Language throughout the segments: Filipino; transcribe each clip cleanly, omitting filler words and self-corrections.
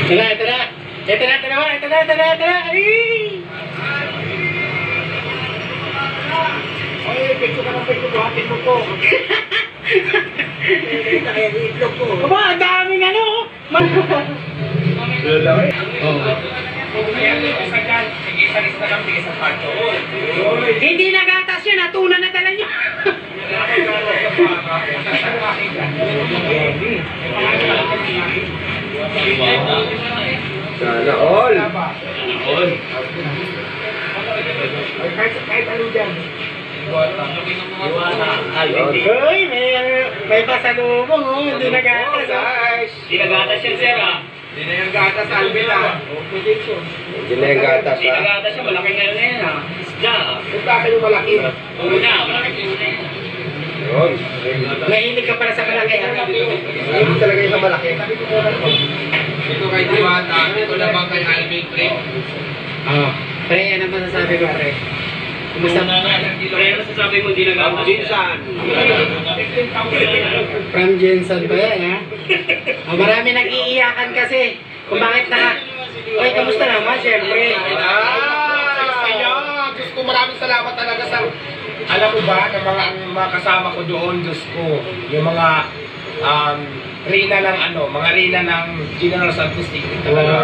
Ito na, ito na. Ito na, ito na, ito na, ito na, ito na. Ay, picture ka ng picture, buhatin mo po. Kaya itlog ko. Aba, ang daming ano. Hindi nagatas yun, natunan na tala nyo. Sana all. All. Kahit ano dyan. Uy, may pasalubong oh, hindi nagatas oh. Guys. Hindi nagatas yan, sir, ah. Hindi na yung gatas, Alvin ah. Hindi na yung gatas Hindi nagatas yan, malaki na yan, ah. Isda, ah. Kung bakit yung malaki? Una, malaki una yan. Yun. Mahilig ka para sa malaki. Hindi talaga yung malaki. Ito kay Diwata, ito naman kay Alvin Pre. Oh, pre, ano masasabi ko, pre? Kumusta? Pre, ano sasabi mo, hindi nagatas yan? Jinsan. From Jensen ba yan, ha? Oh, marami nag-iiyakan kasi. Kung bakit Oy, kamusta naman, syempre? Kaya, Diyos ko, maraming salamat talaga sa... Alam mo ba, ng mga kasama ko doon, Diyos ko, yung mga rina ng mga rina ng General Santos City talaga.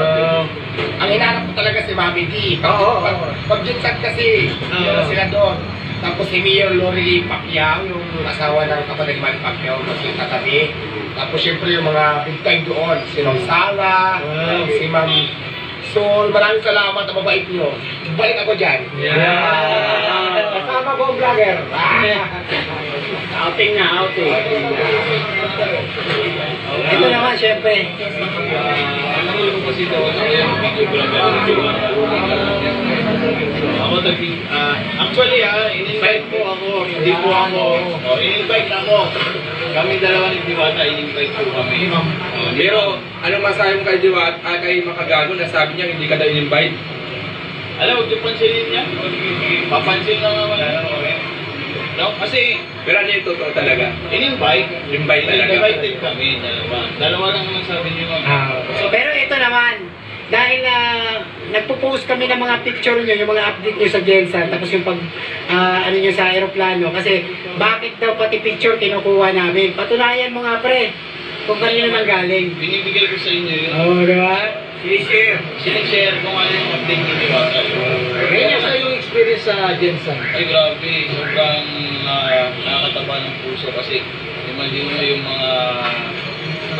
Ang hinahanap ko talaga si Mami D. Pag Jinsan kasi, sila doon. Tapos si Mayor Lori Pacquiao, yung asawa ng kapatid Manny Pacquiao, kasi katabi. Tapos syempre yung mga big time doon, si Ma'am Sara, si Ma'am Sol, maraming salamat, ang mabait nyo. Balik ako dyan. Kasama ko ang vlogger. Outing na, outing. Ito naman, syempre. Alam mo kasi ito, ako actually in-invite po ako, hindi po ako, in-invite ako. Kami dalawa ni Diwata, in-invite po kami. Pero, ano masahe mo kay Diwata, kay Makagago, na sabi niya hindi ka daw in-invite? Alam, huwag yung pansinin niya. Papansin lang naman. No, kasi, Pero ano yung totoo talaga? in-invite. Invite talaga. Invited kami, dalawa. Dalawa lang naman sabi niyo. Pero ito naman, dahil nagpo-post kami ng mga picture nyo, yung mga update nyo sa Jensen, tapos yung pag, ano nyo sa aeroplano, kasi bakit daw pati picture kinukuha namin? Patunayan mo nga pre, kung kanino nang galing. Binibigay ko sa inyo yun. Oo, di ba? Sinishare kung ano yung update ni Diwata. Ganyan sa yung experience sa Jensen. Ay grabe, sobrang nakakataba ng puso kasi imagine mo yung mga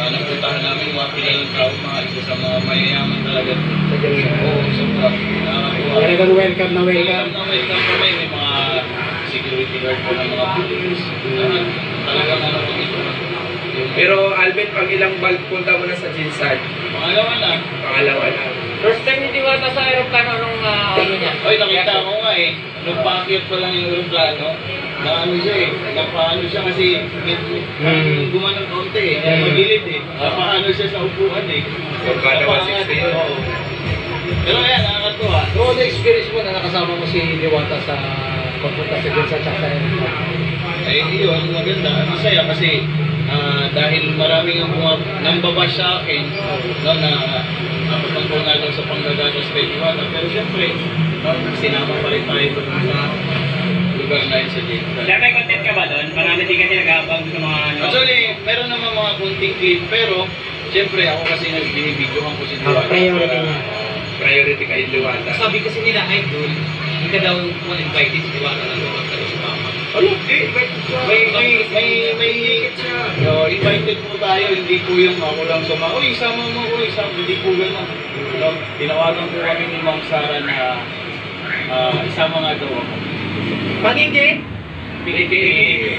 napuntahan namin, mga kilalang tao, mga isa sa mga mayayaman talaga sa Jensen. Oo, sobrang nakakatuwa. Talagang welcome na welcome. Welcome kami, may mga security guard po ng mga police. Talagang ano po ito. Pero Alvin, pag ilang balik punta mo na sa Jinsan? Pangalawa na. Pangalawa na. First time ni Diwata sa aeroplano nung ano niya. Oy, nakita ko nga eh. Nung paakyat pa lang yung aeroplano, na ano siya eh, napaano siya kasi gumanong konti eh, magilid eh. Napaano siya sa upuan eh. Kada 160 yun. Oo. Pero yan, nakakatuwa. Noong na-experience mo na nakasama mo si Diwata sa pagpunta sa Jensen sa aeroplano. Eh, yun, maganda. Masaya kasi dahil maraming ang nambabash sa akin, no, na napapagpo nga daw sa panggaganos kay Diwata. Pero siyempre, sinama pa rin tayo doon sa lugar na yun sa Jensen. May content ka ba doon? Marami din kasi nag-aabang sa mga ano. Actually, meron naman mga kunting clip, pero siyempre ako kasi nagbinibidyohan ko si Diwata. Priority niya. Priority kay Diwata. Sabi kasi nila, Idol, hindi ka daw invited si Diwata na lumag ka daw sa mama. Ano? Invited po tayo, hindi po yung ako lang suma. Uy, isama mo ko, hindi po gano'n. Tinawagan po kami ni Ma'am Sara na isama nga daw ako. Pag hindi, Pinigay.